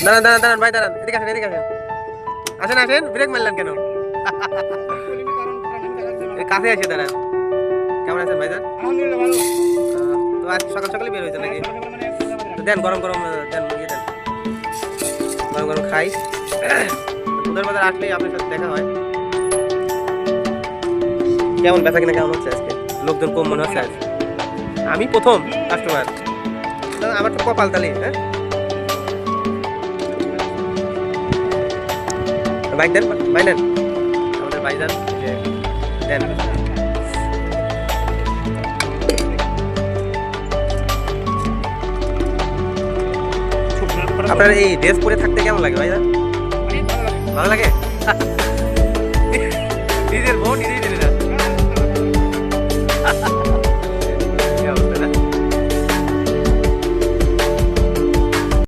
দাঁড়ান দাঁড়ান দাঁড়ান ভাই দাঁড়ান, এদিকে আসেন এদিকে আসেন। আসেন আসেন, ব্রেক মারলেন কেন? কাছে এসে দাঁড়ান। কেমন আছেন ভাইজান? আলহামদুলিল্লাহ ভালো। তো আজ সকাল সকালই বের হয়েছে নাকি? তো দেন গরম গরম দেন, ইয়ে দেন, গরম গরম খাই। উদার বাজার আসলেই আপনার সাথে দেখা হয়। কেমন বেচা কিনা কেমন হচ্ছে আজকে? লোকজন কম মনে হচ্ছে আজ? আমি প্রথম কাস্টমার, আমার তো কপাল তালি। হ্যাঁ বাইক দেন, ভাই নেন, আমাদের ভাইজান দেন। আপনার এই ড্রেস পরে থাকতে কেমন লাগে ভাইজান? ভালো লাগে? নিজের বউ নিজেই